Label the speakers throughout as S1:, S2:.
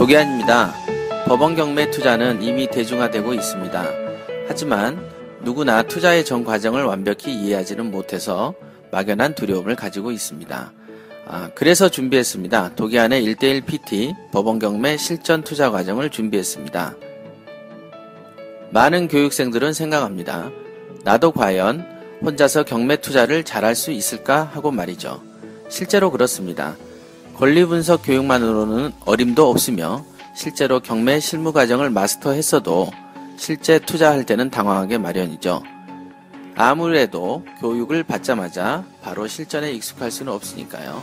S1: 도기안입니다. 법원 경매 투자는 이미 대중화되고 있습니다. 하지만 누구나 투자의 전 과정을 완벽히 이해하지는 못해서 막연한 두려움을 가지고 있습니다. 그래서 준비했습니다. 도기안의 1:1 PT 법원 경매 실전 투자 과정을 준비했습니다. 많은 교육생들은 생각합니다. 나도 과연 혼자서 경매 투자를 잘할 수 있을까 하고 말이죠. 실제로 그렇습니다. 권리분석 교육만으로는 어림도 없으며 실제로 경매 실무 과정을 마스터했어도 실제 투자할 때는 당황하게 마련이죠. 아무래도 교육을 받자마자 바로 실전에 익숙할 수는 없으니까요.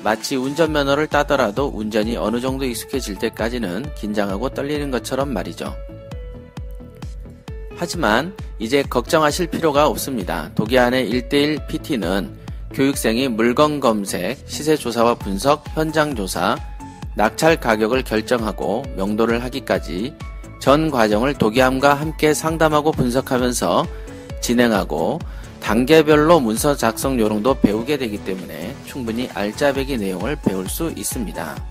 S1: 마치 운전면허를 따더라도 운전이 어느 정도 익숙해질 때까지는 긴장하고 떨리는 것처럼 말이죠. 하지만 이제 걱정하실 필요가 없습니다. 도기안의 1:1 PT는 교육생이 물건 검색, 시세 조사와 분석, 현장 조사, 낙찰 가격을 결정하고 명도를 하기까지 전 과정을 도기안과 함께 상담하고 분석하면서 진행하고 단계별로 문서 작성 요령도 배우게 되기 때문에 충분히 알짜배기 내용을 배울 수 있습니다.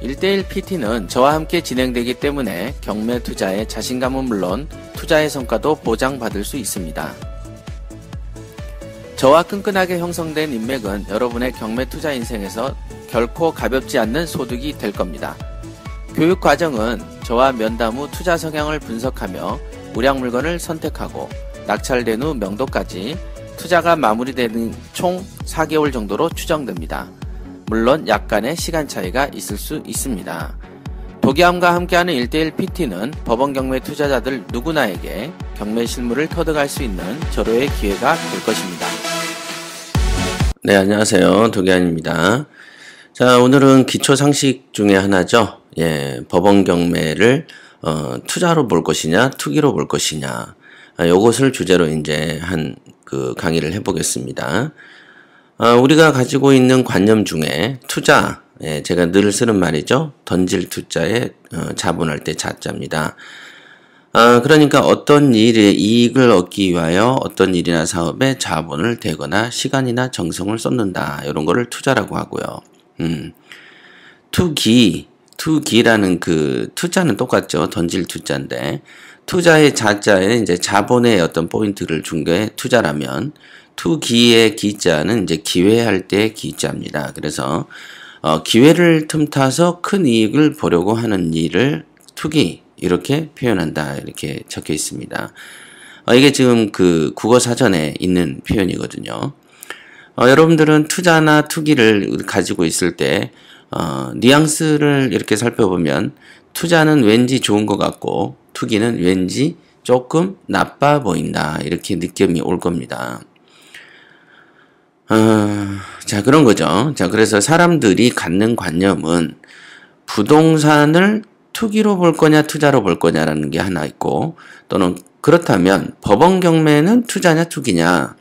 S1: 1:1 PT는 저와 함께 진행되기 때문에 경매 투자의 자신감은 물론 투자의 성과도 보장받을 수 있습니다. 저와 끈끈하게 형성된 인맥은 여러분의 경매 투자 인생에서 결코 가볍지 않는 소득이 될 겁니다. 교육 과정은 저와 면담 후 투자 성향을 분석하며 우량 물건을 선택하고 낙찰된 후 명도까지 투자가 마무리되는 총 4개월 정도로 추정됩니다. 물론 약간의 시간 차이가 있을 수 있습니다. 도기안과 함께하는 1:1 PT는 법원 경매 투자자들 누구나에게 경매 실무를 터득할 수 있는 절호의 기회가 될 것입니다. 네, 안녕하세요. 도기안입니다. 자, 오늘은 기초 상식 중에 하나죠. 법원 경매를 투자로 볼 것이냐, 투기로 볼 것이냐. 요것을 주제로 이제 강의를 해보겠습니다. 우리가 가지고 있는 관념 중에 투자, 제가 늘 쓰는 말이죠. 던질 투자에 자본할 때 자자입니다. 그러니까 어떤 일에 이익을 얻기 위하여 어떤 일이나 사업에 자본을 대거나 시간이나 정성을 쏟는다. 이런 거를 투자라고 하고요. 투기라는 투자는 똑같죠. 던질 투자인데, 투자의 자자에 이제 자본의 어떤 포인트를 준 게 투자라면, 투기의 기자는 이제 기회할 때의 기자입니다. 그래서, 기회를 틈타서 큰 이익을 보려고 하는 일을 투기, 이렇게 표현한다. 이렇게 적혀 있습니다. 이게 지금 국어 사전에 있는 표현이거든요. 여러분들은 투자나 투기를 가지고 있을 때, 뉘앙스를 이렇게 살펴보면, 투자는 왠지 좋은 것 같고, 투기는 왠지 조금 나빠 보인다. 이렇게 느낌이 올 겁니다. 자, 그런 거죠. 자, 그래서 사람들이 갖는 관념은 부동산을 투기로 볼 거냐, 투자로 볼 거냐라는 게 하나 있고, 또는 그렇다면 법원 경매는 투자냐, 투기냐.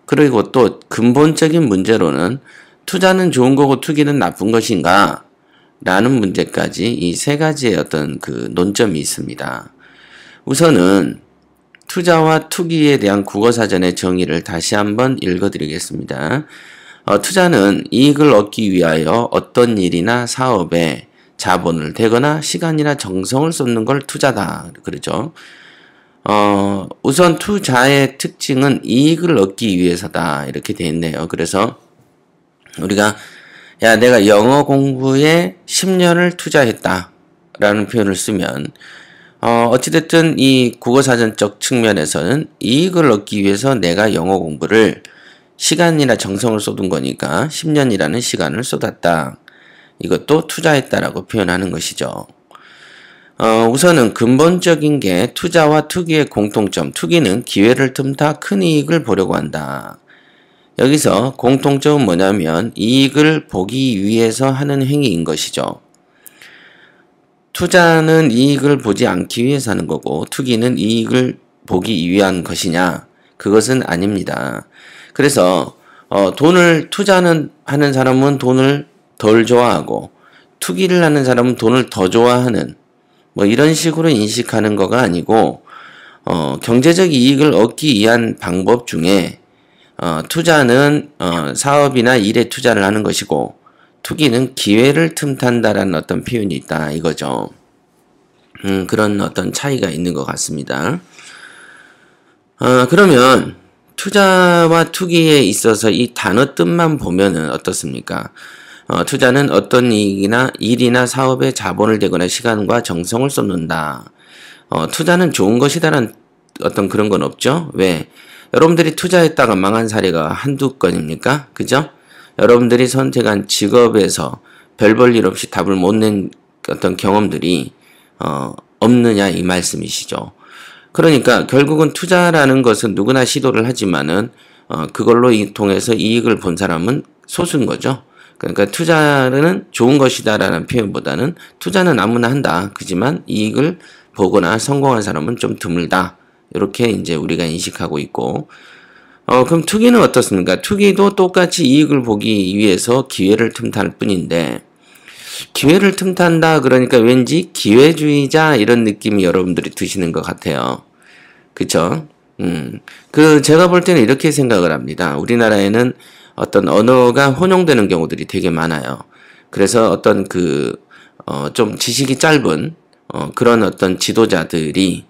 S1: 그리고 또 근본적인 문제로는 투자는 좋은 거고 투기는 나쁜 것인가? 라는 문제까지 이 세 가지의 어떤 논점이 있습니다. 우선은 투자와 투기에 대한 국어사전의 정의를 다시 한번 읽어드리겠습니다. 투자는 이익을 얻기 위하여 어떤 일이나 사업에 자본을 대거나 시간이나 정성을 쏟는 걸 투자다. 그러죠. 우선 투자의 특징은 이익을 얻기 위해서다. 이렇게 되어 있네요. 그래서 우리가 내가 영어 공부에 10년을 투자했다. 라는 표현을 쓰면 어찌됐든 이 국어사전적 측면에서는 이익을 얻기 위해서 내가 영어 공부를 시간이나 정성을 쏟은 거니까 10년이라는 시간을 쏟았다. 이것도 투자했다라고 표현하는 것이죠. 우선은 근본적인 게 투자와 투기의 공통점. 투기는 기회를 틈타 큰 이익을 보려고 한다. 여기서 공통점은 뭐냐면 이익을 보기 위해서 하는 행위인 것이죠. 투자는 이익을 보지 않기 위해서 하는 거고 투기는 이익을 보기 위한 것이냐? 그것은 아닙니다. 그래서 투자는 하는 사람은 돈을 덜 좋아하고 투기를 하는 사람은 돈을 더 좋아하는 이런 식으로 인식하는 거가 아니고 경제적 이익을 얻기 위한 방법 중에 투자는 사업이나 일에 투자를 하는 것이고 투기는 기회를 틈탄다라는 어떤 표현이 있다 이거죠. 그런 어떤 차이가 있는 것 같습니다. 그러면 투자와 투기에 있어서 이 단어 뜻만 보면은 어떻습니까? 투자는 어떤 일이나 사업에 자본을 대거나 시간과 정성을 쏟는다. 투자는 좋은 것이다라는 어떤 그런 건 없죠? 왜? 여러분들이 투자했다가 망한 사례가 한두 건입니까? 그죠? 여러분들이 선택한 직업에서 별 볼 일 없이 답을 못 낸 어떤 경험들이 없느냐 이 말씀이시죠. 그러니까 결국은 투자라는 것은 누구나 시도를 하지만은 그걸로 통해서 이익을 본 사람은 소수인 거죠. 그러니까 투자는 좋은 것이다라는 표현보다는 투자는 아무나 한다. 그지만 이익을 보거나 성공한 사람은 좀 드물다. 이렇게 이제 우리가 인식하고 있고, 그럼 투기는 어떻습니까? 투기도 똑같이 이익을 보기 위해서 기회를 틈탈 뿐인데, 기회를 틈탄다 그러니까 왠지 기회주의자 이런 느낌이 여러분들이 드시는 것 같아요. 그쵸? 제가 볼 때는 이렇게 생각을 합니다. 우리나라에는 어떤 언어가 혼용되는 경우들이 되게 많아요. 그래서 어떤 좀 지식이 짧은, 그런 어떤 지도자들이,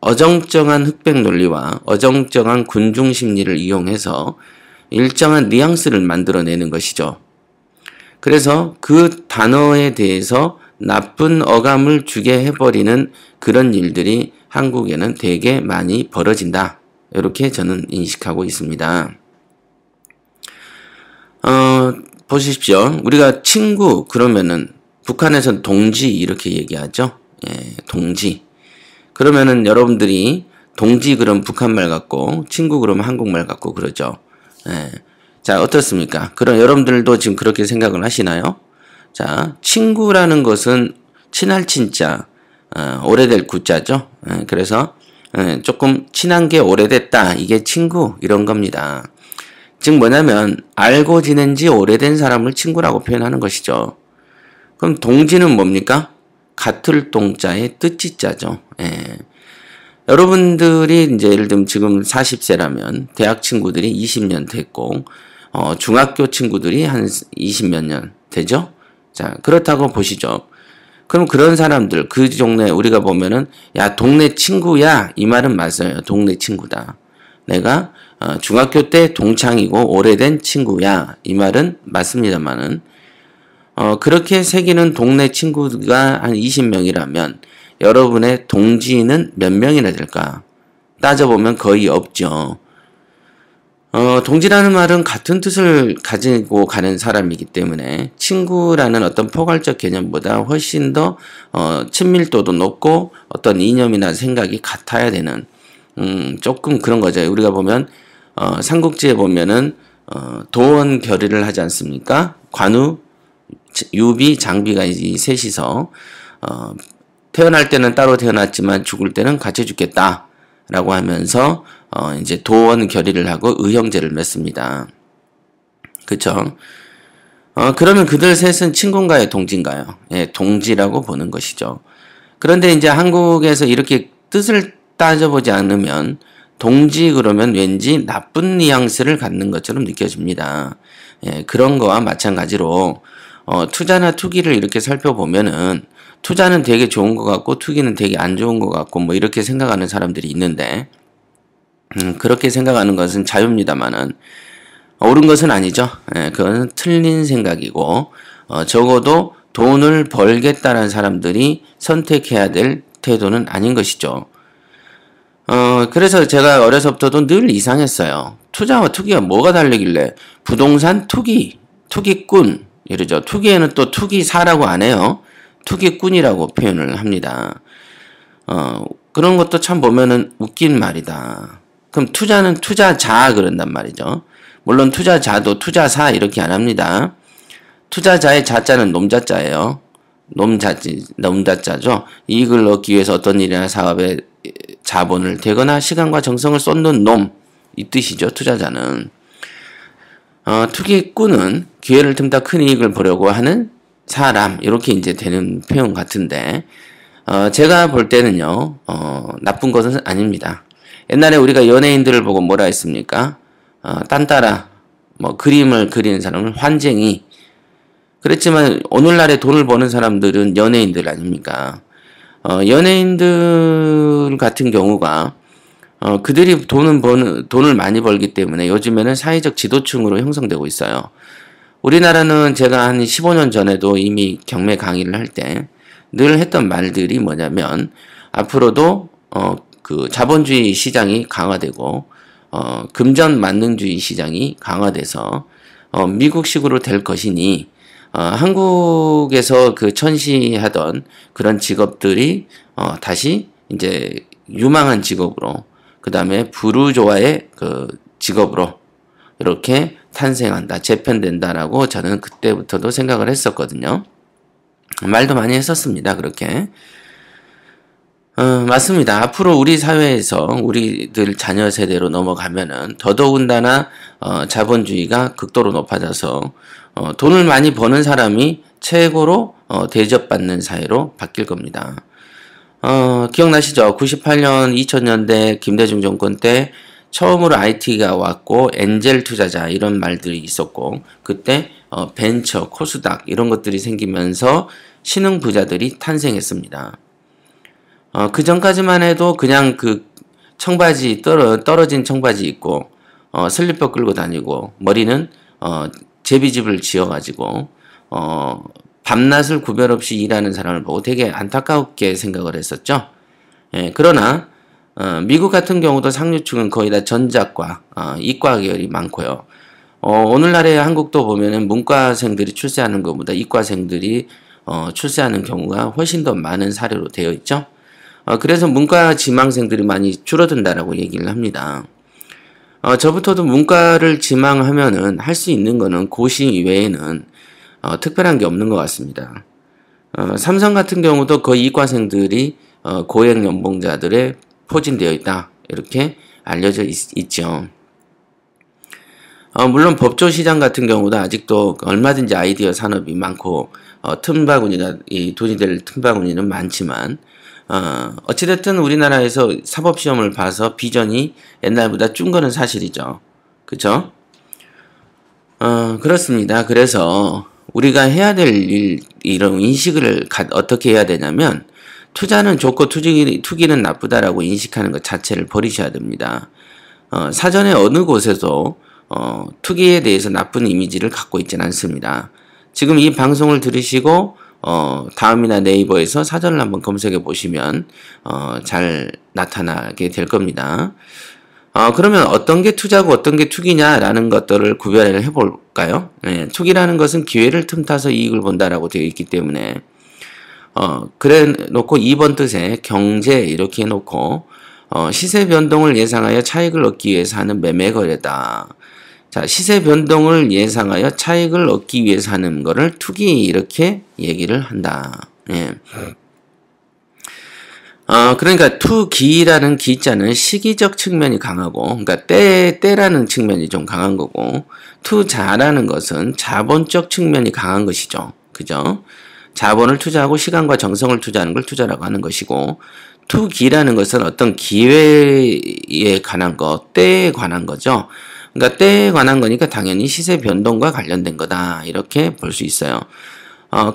S1: 어정쩡한 흑백 논리와 어정쩡한 군중 심리를 이용해서 일정한 뉘앙스를 만들어내는 것이죠. 그래서 그 단어에 대해서 나쁜 어감을 주게 해버리는 그런 일들이 한국에는 되게 많이 벌어진다. 이렇게 저는 인식하고 있습니다. 보십시오. 우리가 친구 그러면은 북한에서는 동지 이렇게 얘기하죠. 예, 동지. 그러면은 여러분들이 동지 그럼 북한말 같고 친구 그러면 한국말 같고 그러죠. 예. 자, 어떻습니까? 그럼 여러분들도 지금 그렇게 생각을 하시나요? 자, 친구라는 것은 친할 친자, 오래될 구자죠. 예, 그래서 조금 친한 게 오래됐다. 이게 친구 이런 겁니다. 즉 뭐냐면 알고 지낸 지 오래된 사람을 친구라고 표현하는 것이죠. 그럼 동지는 뭡니까? 같을 동자의 뜻지자죠. 예. 여러분들이 이제 예를 들면 지금 40세라면 대학 친구들이 20년 됐고 중학교 친구들이 한 20몇 년 되죠? 자, 그렇다고 보시죠. 그럼 그런 사람들 그 동네 우리가 보면은 야 동네 친구야 이 말은 맞아요. 동네 친구다. 내가 중학교 때 동창이고 오래된 친구야 이 말은 맞습니다만은 그렇게 새기는 동네 친구가 한 20명이라면 여러분의 동지는 몇 명이나 될까? 따져보면 거의 없죠. 동지라는 말은 같은 뜻을 가지고 가는 사람이기 때문에 친구라는 어떤 포괄적 개념보다 훨씬 더 친밀도도 높고 어떤 이념이나 생각이 같아야 되는 조금 그런 거죠. 우리가 보면 삼국지에 보면은 도원 결의를 하지 않습니까? 관우, 유비, 장비가 이 셋이서 태어날 때는 따로 태어났지만 죽을 때는 같이 죽겠다라고 하면서 이제 도원 결의를 하고 의형제를 맺습니다. 그쵸? 그러면 그들 셋은 친군가요, 동지인가요? 예, 동지라고 보는 것이죠. 그런데 이제 한국에서 이렇게 뜻을 따져보지 않으면 동지 그러면 왠지 나쁜 뉘앙스를 갖는 것처럼 느껴집니다. 예, 그런 거와 마찬가지로 투자나 투기를 이렇게 살펴보면은 투자는 되게 좋은 것 같고 투기는 되게 안 좋은 것 같고 뭐 이렇게 생각하는 사람들이 있는데 그렇게 생각하는 것은 자유입니다만은 옳은 것은 아니죠. 예, 그건 틀린 생각이고 적어도 돈을 벌겠다는 사람들이 선택해야 될 태도는 아닌 것이죠. 그래서 제가 어려서부터도 늘 이상했어요. 투자와 투기가 뭐가 다르길래 부동산 투기, 투기꾼 이러죠. 투기에는 또 투기사라고 안 해요. 투기꾼이라고 표현을 합니다. 그런 것도 참 보면은 웃긴 말이다. 그럼 투자는 투자자 그런단 말이죠. 물론 투자자도 투자사 이렇게 안 합니다. 투자자의 자자는 놈자자예요. 놈자자죠. 이익을 얻기 위해서 어떤 일이나 사업에 자본을 대거나 시간과 정성을 쏟는 놈 이 뜻이죠. 투자자는. 투기꾼은 기회를 틈타 큰 이익을 보려고 하는 사람 이렇게 이제 되는 표현 같은데 제가 볼 때는요 나쁜 것은 아닙니다. 옛날에 우리가 연예인들을 보고 뭐라 했습니까? 딴따라 뭐 그림을 그리는 사람은 환쟁이 그렇지만 오늘날에 돈을 버는 사람들은 연예인들 아닙니까? 연예인들 같은 경우가 그들이 돈을 많이 벌기 때문에 요즘에는 사회적 지도층으로 형성되고 있어요. 우리나라는 제가 한 15년 전에도 이미 경매 강의를 할 때 늘 했던 말들이 뭐냐면 앞으로도 그 자본주의 시장이 강화되고 금전 만능주의 시장이 강화돼서 미국식으로 될 것이니 한국에서 그 천시하던 그런 직업들이 다시 이제 유망한 직업으로 그 다음에 부르주아의 그 직업으로 이렇게 탄생한다, 재편된다라고 저는 그때부터도 생각을 했었거든요. 말도 많이 했었습니다. 그렇게. 맞습니다. 앞으로 우리 사회에서 우리들 자녀 세대로 넘어가면은 더더군다나 자본주의가 극도로 높아져서 돈을 많이 버는 사람이 최고로 대접받는 사회로 바뀔 겁니다. 기억나시죠? 98년, 2000년대 김대중 정권 때 처음으로 IT가 왔고 엔젤 투자자 이런 말들이 있었고 그때 벤처, 코스닥 이런 것들이 생기면서 신흥 부자들이 탄생했습니다. 그 전까지만 해도 그냥 그 청바지 떨어진 청바지 입고 슬리퍼 끌고 다니고 머리는 제비집을 지어가지고 밤낮을 구별 없이 일하는 사람을 보고 되게 안타깝게 생각을 했었죠. 예, 그러나 미국 같은 경우도 상류층은 거의 다 전작과 이과 계열이 많고요. 오늘날의 한국도 보면은 문과생들이 출세하는 것보다 이과생들이 출세하는 경우가 훨씬 더 많은 사례로 되어 있죠. 그래서 문과 지망생들이 많이 줄어든다라고 얘기를 합니다. 저부터도 문과를 지망하면은 할 수 있는 거는 고시 외에는 특별한 게 없는 것 같습니다. 삼성 같은 경우도 거의 이과생들이 고액 연봉자들의 포진되어 있다. 이렇게 알려져 있죠. 물론 법조 시장 같은 경우도 아직도 얼마든지 아이디어 산업이 많고 돈이 될 틈바구니는 많지만 어찌됐든 우리나라에서 사법시험을 봐서 비전이 옛날보다 준 거는 사실이죠. 그쵸? 그렇습니다. 그래서 우리가 해야 될 일, 이런 인식을 어떻게 해야 되냐면 투자는 좋고 투기는 나쁘다라고 인식하는 것 자체를 버리셔야 됩니다. 사전에 어느 곳에서 투기에 대해서 나쁜 이미지를 갖고 있지는 않습니다. 지금 이 방송을 들으시고 다음이나 네이버에서 사전을 한번 검색해 보시면 잘 나타나게 될 겁니다. 그러면 어떤 게 투자고 어떤 게 투기냐라는 것들을 구별을 해볼까요? 네, 투기라는 것은 기회를 틈타서 이익을 본다라고 되어 있기 때문에 그래 놓고 2번 뜻에 경제 이렇게 해놓고 시세 변동을 예상하여 차익을 얻기 위해서 하는 매매 거래다. 자, 시세 변동을 예상하여 차익을 얻기 위해서 하는 거를 투기 이렇게 얘기를 한다. 예. 그러니까 투기라는 기자는 시기적 측면이 강하고, 그러니까 때라는 측면이 좀 강한 거고, 투자라는 것은 자본적 측면이 강한 것이죠. 그죠? 자본을 투자하고 시간과 정성을 투자하는 걸 투자라고 하는 것이고, 투기라는 것은 어떤 기회에 관한 것, 때에 관한 거죠. 그러니까 때에 관한 거니까 당연히 시세 변동과 관련된 거다. 이렇게 볼 수 있어요.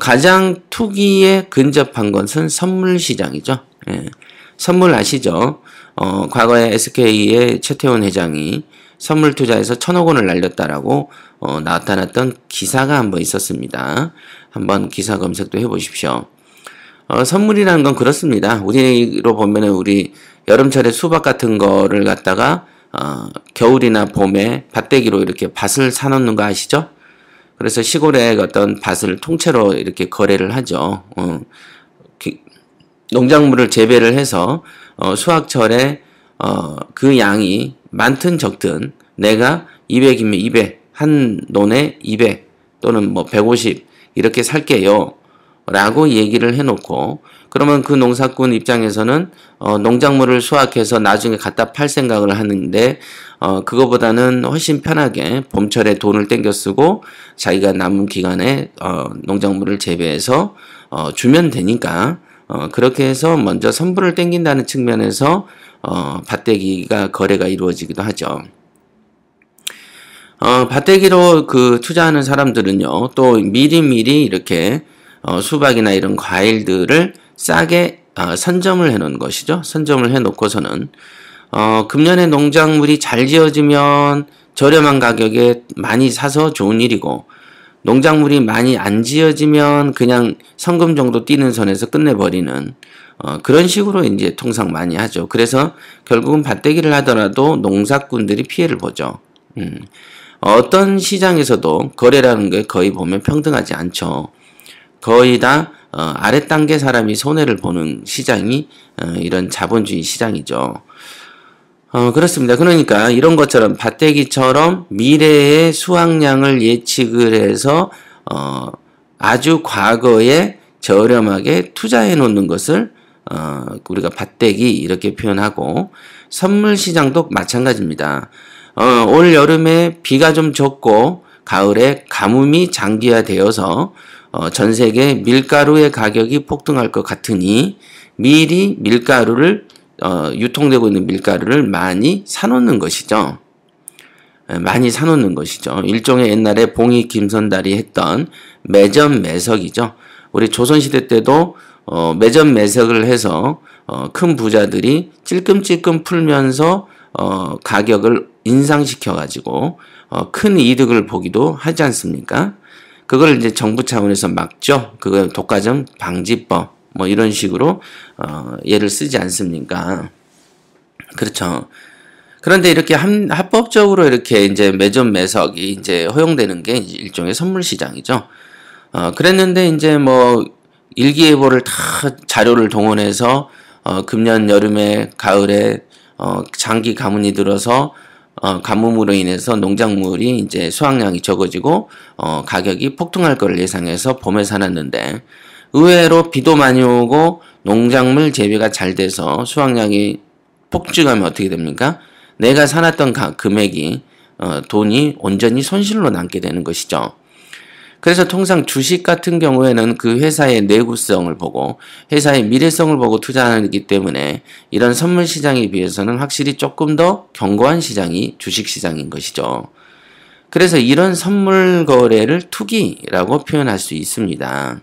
S1: 가장 투기에 근접한 것은 선물 시장이죠. 예. 선물 아시죠? 과거에 SK의 최태원 회장이 선물 투자에서 1,000억 원을 날렸다라고 나타났던 기사가 한번 있었습니다. 한번 기사 검색도 해보십시오. 선물이라는 건 그렇습니다. 우리로 보면은 우리 여름철에 수박 같은 거를 갖다가 겨울이나 봄에 밭대기로 이렇게 밭을 사놓는 거 아시죠? 그래서 시골에 어떤 밭을 통째로 이렇게 거래를 하죠. 농작물을 재배를 해서 수확철에 그 양이 많든 적든 내가 200이면 200, 한 논에 200 또는 뭐 150 이렇게 살게요. 라고 얘기를 해놓고 그러면 그 농사꾼 입장에서는 농작물을 수확해서 나중에 갖다 팔 생각을 하는데 그거보다는 훨씬 편하게 봄철에 돈을 땡겨 쓰고 자기가 남은 기간에 농작물을 재배해서 주면 되니까 그렇게 해서 먼저 선불을 땡긴다는 측면에서 밭대기가 거래가 이루어지기도 하죠. 밭대기로 그 투자하는 사람들은요, 또 미리미리 이렇게 수박이나 이런 과일들을 싸게 선점을 해 놓은 것이죠. 선점을 해 놓고서는 금년에 농작물이 잘 지어지면 저렴한 가격에 많이 사서 좋은 일이고, 농작물이 많이 안 지어지면 그냥 성금 정도 뛰는 선에서 끝내버리는 그런 식으로 이제 통상 많이 하죠. 그래서 결국은 밭대기를 하더라도 농사꾼들이 피해를 보죠. 어떤 시장에서도 거래라는 게 거의 보면 평등하지 않죠. 거의 다 아래 단계 사람이 손해를 보는 시장이 이런 자본주의 시장이죠. 그렇습니다. 그러니까 이런 것처럼 밭대기처럼 미래의 수확량을 예측을 해서 아주 과거에 저렴하게 투자해 놓는 것을 우리가 밭대기 이렇게 표현하고, 선물 시장도 마찬가지입니다. 올 여름에 비가 좀 적고 가을에 가뭄이 장기화되어서 전 세계 밀가루의 가격이 폭등할 것 같으니 미리 밀가루를 유통되고 있는 밀가루를 많이 사놓는 것이죠. 많이 사놓는 것이죠. 일종의 옛날에 봉이 김선달이 했던 매점 매석이죠. 우리 조선시대 때도 매점 매석을 해서 큰 부자들이 찔끔찔끔 풀면서 가격을 인상시켜가지고 큰 이득을 보기도 하지 않습니까? 그걸 이제 정부 차원에서 막죠. 그거 독과점 방지법 뭐 이런 식으로 예를 쓰지 않습니까? 그렇죠. 그런데 이렇게 합법적으로 이렇게 이제 매점 매석이 이제 허용되는 게 일종의 선물 시장이죠. 그랬는데 이제 뭐 일기예보를 다 자료를 동원해서 금년 여름에 가을에 장기 가뭄이 들어서 가뭄으로 인해서 농작물이 이제 수확량이 적어지고 가격이 폭등할 것을 예상해서 봄에 사놨는데, 의외로 비도 많이 오고 농작물 재배가 잘 돼서 수확량이 폭증하면 어떻게 됩니까? 내가 사놨던 금액이 돈이 온전히 손실로 남게 되는 것이죠. 그래서 통상 주식 같은 경우에는 그 회사의 내구성을 보고 회사의 미래성을 보고 투자하기 때문에 이런 선물 시장에 비해서는 확실히 조금 더 견고한 시장이 주식 시장인 것이죠. 그래서 이런 선물 거래를 투기라고 표현할 수 있습니다.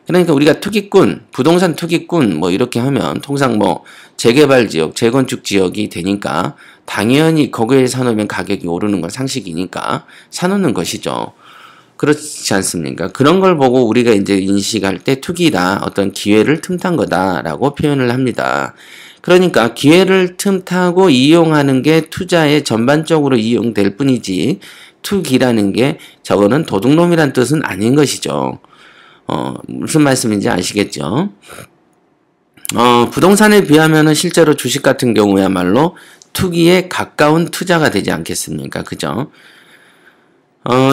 S1: 그러니까 우리가 투기꾼, 부동산 투기꾼 뭐 이렇게 하면 통상 뭐 재개발 지역, 재건축 지역이 되니까 당연히 거기에 사놓으면 가격이 오르는 건 상식이니까 사놓는 것이죠. 그렇지 않습니까? 그런 걸 보고 우리가 이제 인식할 때 투기다, 어떤 기회를 틈탄 거다라고 표현을 합니다. 그러니까 기회를 틈타고 이용하는 게 투자에 전반적으로 이용될 뿐이지 투기라는 게 저거는 도둑놈이란 뜻은 아닌 것이죠. 무슨 말씀인지 아시겠죠? 부동산에 비하면은 실제로 주식 같은 경우야말로 투기에 가까운 투자가 되지 않겠습니까? 그죠?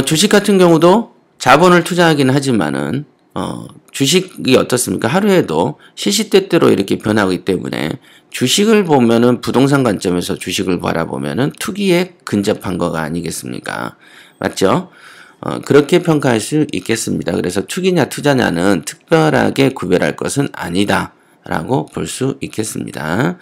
S1: 주식 같은 경우도 자본을 투자하긴 하지만은, 주식이 어떻습니까? 하루에도 시시때때로 이렇게 변하기 때문에 주식을 보면은 부동산 관점에서 주식을 바라보면은 투기에 근접한 거가 아니겠습니까? 맞죠? 그렇게 평가할 수 있겠습니다. 그래서 투기냐 투자냐는 특별하게 구별할 것은 아니다라고 볼 수 있겠습니다.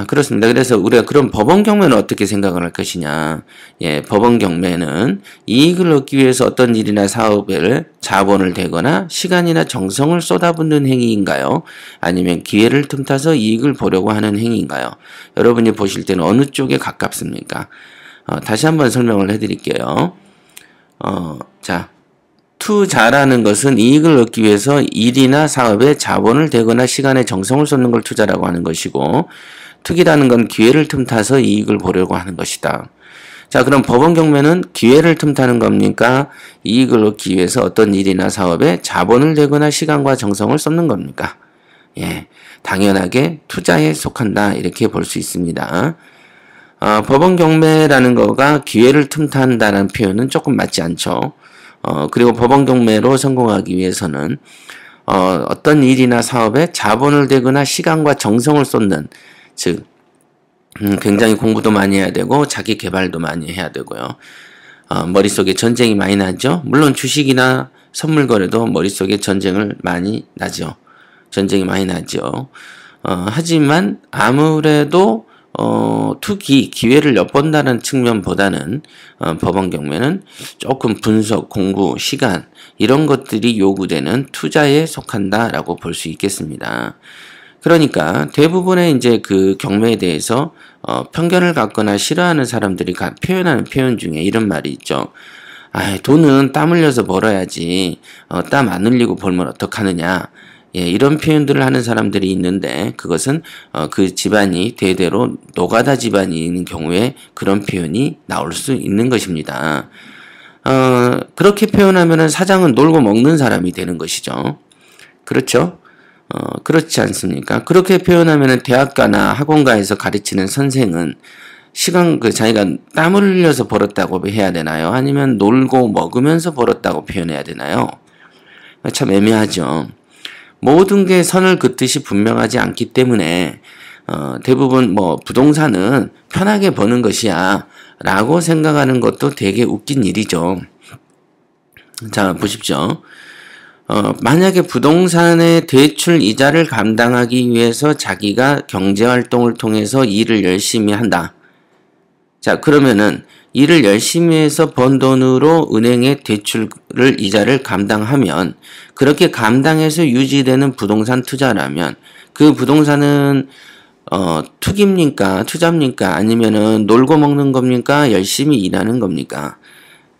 S1: 그렇습니다. 그래서 우리가 그럼 법원 경매는 어떻게 생각을 할 것이냐. 예, 법원 경매는 이익을 얻기 위해서 어떤 일이나 사업에 자본을 대거나 시간이나 정성을 쏟아붓는 행위인가요? 아니면 기회를 틈타서 이익을 보려고 하는 행위인가요? 여러분이 보실 때는 어느 쪽에 가깝습니까? 다시 한번 설명을 해드릴게요. 자, 투자라는 것은 이익을 얻기 위해서 일이나 사업에 자본을 대거나 시간에 정성을 쏟는 걸 투자라고 하는 것이고, 투기라는 건 기회를 틈타서 이익을 보려고 하는 것이다. 자, 그럼 법원 경매는 기회를 틈타는 겁니까? 이익을 얻기 위해서 어떤 일이나 사업에 자본을 대거나 시간과 정성을 쏟는 겁니까? 예, 당연하게 투자에 속한다, 이렇게 볼 수 있습니다. 법원 경매라는 거가 기회를 틈탄다는 표현은 조금 맞지 않죠. 그리고 법원 경매로 성공하기 위해서는 어떤 일이나 사업에 자본을 대거나 시간과 정성을 쏟는, 즉 굉장히 공부도 많이 해야 되고 자기 개발도 많이 해야 되고요. 머릿속에 전쟁이 많이 나죠. 물론 주식이나 선물 거래도 머릿속에 전쟁을 많이 나죠. 전쟁이 많이 나죠. 하지만 아무래도 투기, 기회를 엿본다는 측면보다는 법원 경매는 조금 분석, 공부, 시간 이런 것들이 요구되는 투자에 속한다라고 볼 수 있겠습니다. 그러니까 대부분의 이제 그 경매에 대해서 편견을 갖거나 싫어하는 사람들이 표현하는 표현 중에 이런 말이 있죠. 돈은 땀 흘려서 벌어야지 땀 안 흘리고 벌면 어떡하느냐. 예, 이런 표현들을 하는 사람들이 있는데 그것은 그 집안이 대대로 노가다 집안이 있는 경우에 그런 표현이 나올 수 있는 것입니다. 그렇게 표현하면은 사장은 놀고 먹는 사람이 되는 것이죠. 그렇죠? 그렇지 않습니까? 그렇게 표현하면은 대학가나 학원가에서 가르치는 선생은 자기가 땀을 흘려서 벌었다고 해야 되나요? 아니면 놀고 먹으면서 벌었다고 표현해야 되나요? 참 애매하죠. 모든 게 선을 긋듯이 분명하지 않기 때문에 대부분 부동산은 편하게 버는 것이야 라고 생각하는 것도 되게 웃긴 일이죠. 자, 보십시오. 만약에 부동산의 대출 이자를 감당하기 위해서 자기가 경제활동을 통해서 일을 열심히 한다. 자, 그러면은 일을 열심히 해서 번 돈으로 은행의 대출을 이자를 감당하면 그렇게 감당해서 유지되는 부동산 투자라면 그 부동산은 투기입니까? 투자입니까? 아니면은 놀고 먹는 겁니까? 열심히 일하는 겁니까?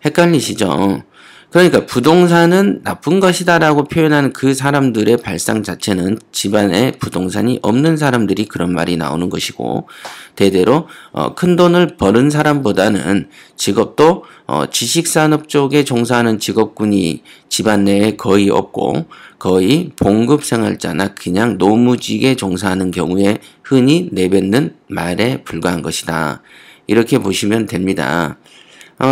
S1: 헷갈리시죠? 그러니까 부동산은 나쁜 것이다라고 표현하는 그 사람들의 발상 자체는 집안에 부동산이 없는 사람들이 그런 말이 나오는 것이고 대대로 큰 돈을 버는 사람보다는 직업도 지식산업 쪽에 종사하는 직업군이 집안 내에 거의 없고 거의 봉급생활자나 그냥 노무직에 종사하는 경우에 흔히 내뱉는 말에 불과한 것이다. 이렇게 보시면 됩니다.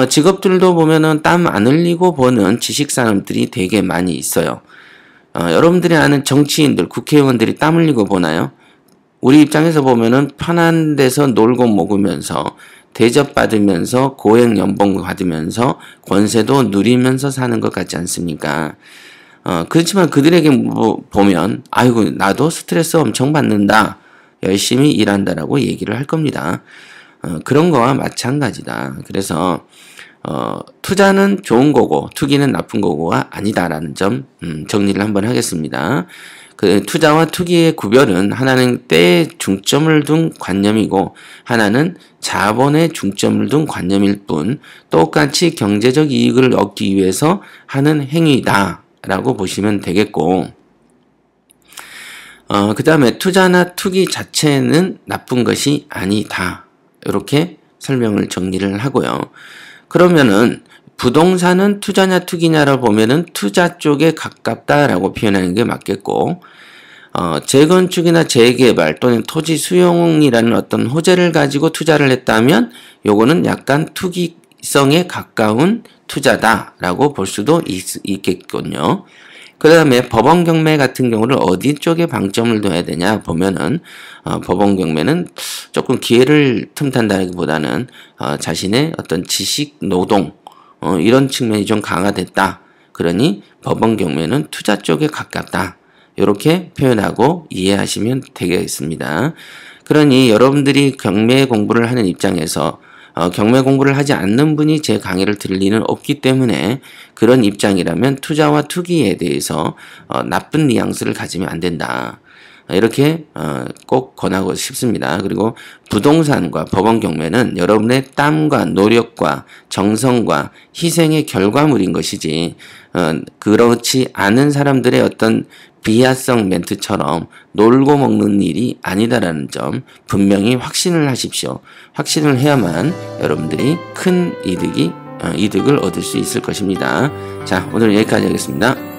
S1: 직업들도 보면은 땀 안 흘리고 버는 지식산업들이 되게 많이 있어요. 여러분들이 아는 정치인들, 국회의원들이 땀 흘리고 보나요? 우리 입장에서 보면은 편한 데서 놀고 먹으면서 대접받으면서 고액 연봉 받으면서 권세도 누리면서 사는 것 같지 않습니까? 그렇지만 그들에게 보면 아이고 나도 스트레스 엄청 받는다. 열심히 일한다라고 얘기를 할 겁니다. 그런 거와 마찬가지다. 그래서 투자는 좋은 거고 투기는 나쁜 거고가 아니다라는 점 정리를 한번 하겠습니다. 그 투자와 투기의 구별은 하나는 때에 중점을 둔 관념이고 하나는 자본에 중점을 둔 관념일 뿐 똑같이 경제적 이익을 얻기 위해서 하는 행위다라고 보시면 되겠고 그 다음에 투자나 투기 자체는 나쁜 것이 아니다. 이렇게 설명을 정리를 하고요. 그러면은 부동산은 투자냐 투기냐를 보면은 투자 쪽에 가깝다라고 표현하는 게 맞겠고 재건축이나 재개발 또는 토지 수용이라는 어떤 호재를 가지고 투자를 했다면 요거는 약간 투기성에 가까운 투자다라고 볼 수도 있겠군요. 그 다음에 법원 경매 같은 경우를 어디 쪽에 방점을 둬야 되냐 보면은 법원 경매는 조금 기회를 틈탄다기보다는 자신의 어떤 지식 노동 이런 측면이 좀 강화됐다. 그러니 법원 경매는 투자 쪽에 가깝다. 이렇게 표현하고 이해하시면 되겠습니다. 그러니 여러분들이 경매 공부를 하는 입장에서 경매 공부를 하지 않는 분이 제 강의를 들을 리는 없기 때문에 그런 입장이라면 투자와 투기에 대해서 나쁜 뉘앙스를 가지면 안 된다. 이렇게 꼭 권하고 싶습니다. 그리고 부동산과 법원 경매는 여러분의 땀과 노력과 정성과 희생의 결과물인 것이지 그렇지 않은 사람들의 어떤 비하성 멘트처럼 놀고 먹는 일이 아니다라는 점 분명히 확신을 하십시오. 확신을 해야만 여러분들이 큰 이득을 얻을 수 있을 것입니다. 자, 오늘 여기까지 하겠습니다.